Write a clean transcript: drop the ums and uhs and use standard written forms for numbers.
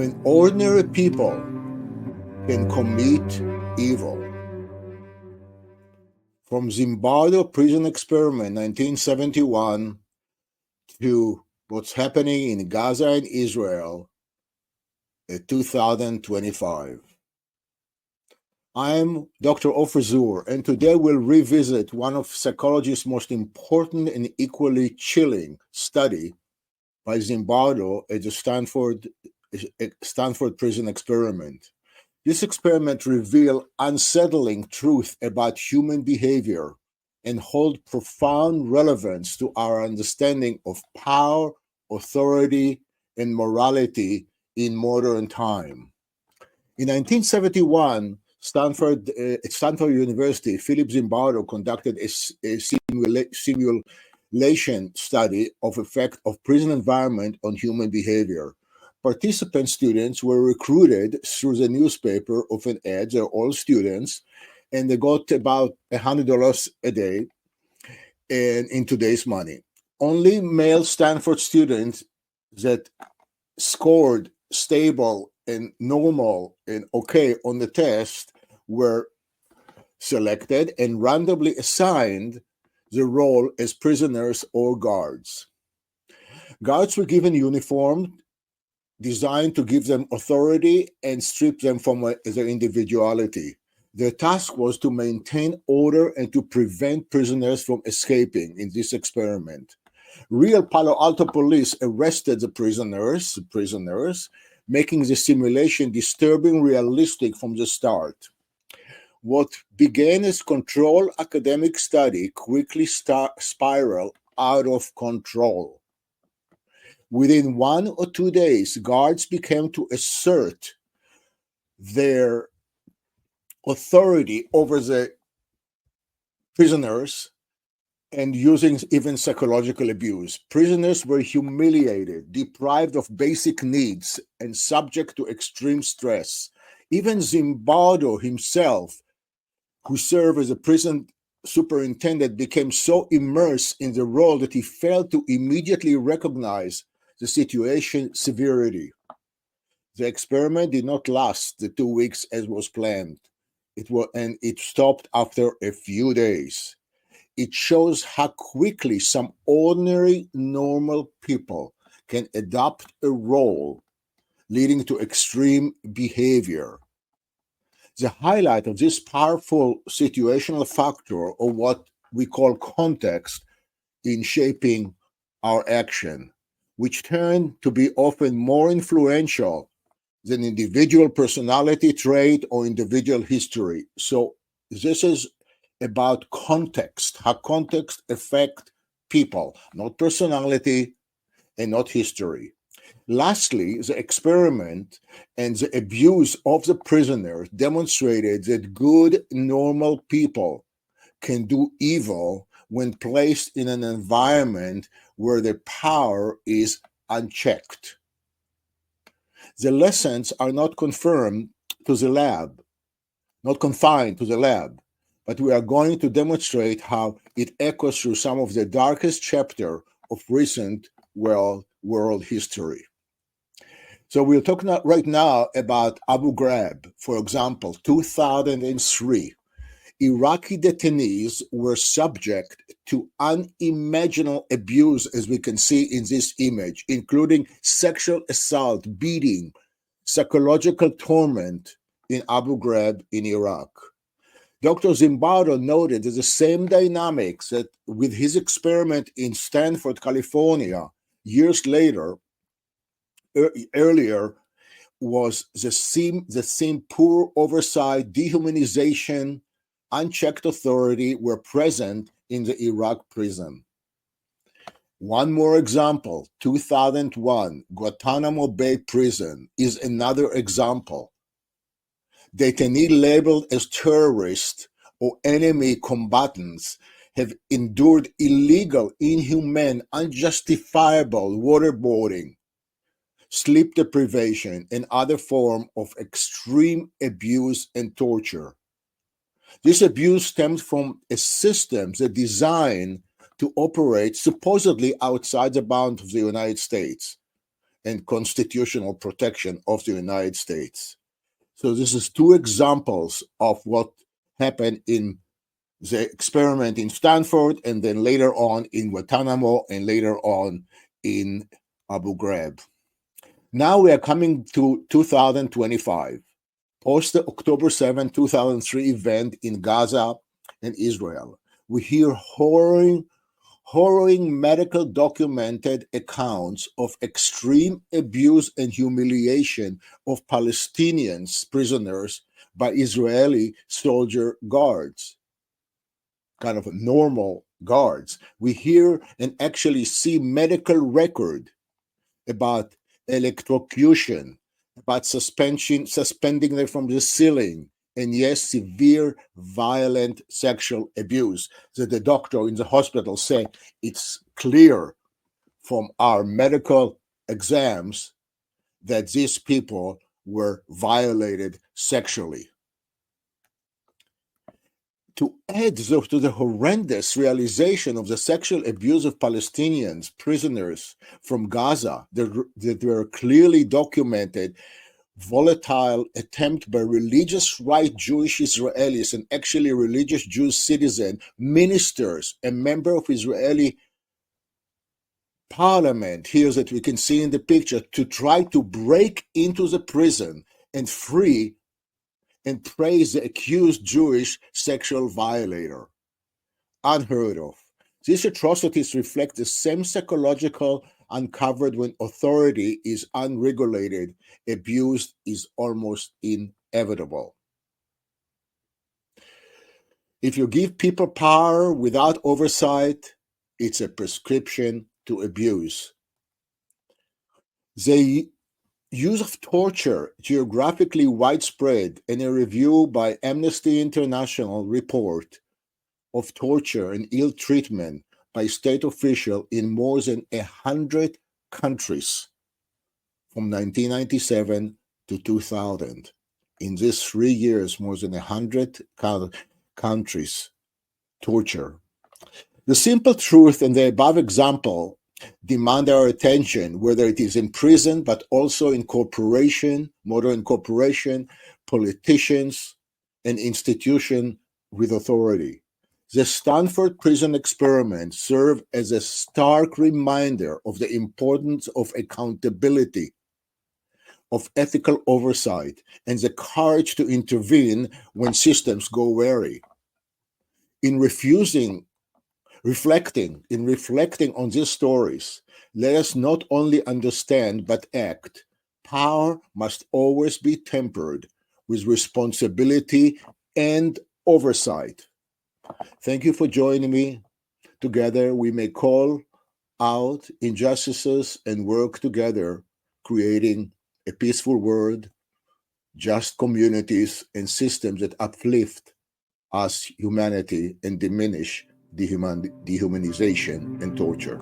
when ordinary people can commit evil. From Zimbardo Prison Experiment 1971 to what's happening in Gaza and Israel in 2025. I'm Dr. Ofer Zur, and today we'll revisit one of psychology's most important and equally chilling study by Zimbardo at the Stanford Prison Experiment. This experiment revealed unsettling truth about human behavior and hold profound relevance to our understanding of power, authority, and morality in modern time. In 1971, Stanford University, Philip Zimbardo conducted a simulation study of effect of prison environment on human behavior. Participant students were recruited through the newspaper of an ad. They're all students, and they got about $100 a day in today's money. Only male Stanford students that scored stable and normal and okay on the test were selected and randomly assigned the role as prisoners or guards. Guards were given uniforms designed to give them authority and strip them from their individuality. Their task was to maintain order and to prevent prisoners from escaping in this experiment. Real Palo Alto police arrested the prisoners, making the simulation disturbing realistic from the start. What began as controlled academic study quickly spiraled out of control. Within 1 or 2 days, guards began to assert their authority over the prisoners and using even psychological abuse. Prisoners were humiliated, deprived of basic needs, and subject to extreme stress. Even Zimbardo himself, who served as a prison superintendent, became so immersed in the role that he failed to immediately recognize the situation's severity. The experiment did not last the 2 weeks as was planned. It stopped after a few days. It shows how quickly some ordinary, normal people can adopt a role leading to extreme behavior. The highlight of this powerful situational factor, or what we call context, in shaping our action, which turned to be often more influential than individual personality trait or individual history. So this is about context, how context affect people, not personality and not history. Lastly, the experiment and the abuse of the prisoner demonstrated that good, normal people can do evil when placed in an environment where their power is unchecked. The lessons are not confined to the lab, but we are going to demonstrate how it echoes through some of the darkest chapters of recent world history. So we're talking right now about Abu Ghraib, for example, 2003. Iraqi detainees were subject to unimaginable abuse, as we can see in this image, including sexual assault, beating, psychological torment in Abu Ghraib in Iraq. Dr. Zimbardo noted that the same dynamics that with his experiment in Stanford, California, years earlier, was the same poor oversight, dehumanization, unchecked authority were present in the Iraq prison. One more example, 2001, Guantanamo Bay Prison is another example. Detainees labeled as terrorists or enemy combatants have endured illegal, inhumane, unjustifiable waterboarding, sleep deprivation, and other forms of extreme abuse and torture. This abuse stems from a system that designed to operate supposedly outside the bounds of the United States. and constitutional protection of the United States. So this is two examples of what happened in the experiment in Stanford, and then later on in Guantanamo, and later on in Abu Ghraib. Now we are coming to 2025, post the October 7, 2003 event in Gaza and Israel. We hear harrowing medical documented accounts of extreme abuse and humiliation of Palestinians prisoners by Israeli soldier guards, kind of normal guards. We hear and actually see medical record about electrocution, about suspending them from the ceiling, and yes, severe violent sexual abuse that the doctor in the hospital said it's clear from our medical exams that these people were violated sexually. To add to the horrendous realization of the sexual abuse of Palestinians, prisoners from Gaza, that were clearly documented, volatile attempt by religious right Jewish Israelis and actually religious Jewish citizen, ministers, a member of Israeli parliament, here that we can see in the picture, to try to break into the prison and free and praise the accused Jewish sexual violator. Unheard of. These atrocities reflect the same psychological uncovered when authority is unregulated, abuse is almost inevitable. If you give people power without oversight, it's a prescription to abuse. The use of torture, geographically widespread, and a review by Amnesty International report of torture and ill treatment by state officials in more than 100 countries from 1997 to 2000. In these 3 years, more than 100 countries torture. The simple truth and the above example demand our attention, whether it is in prison, but also in corporation, modern corporation, politicians, and institutions with authority. The Stanford Prison Experiment served as a stark reminder of the importance of accountability, of ethical oversight, and the courage to intervene when systems go wary. In reflecting on these stories, let us not only understand but act. Power must always be tempered with responsibility and oversight. Thank you for joining me. Together we may call out injustices and work together, creating a peaceful world, just communities, and systems that uplift us humanity and diminish dehumanization and torture.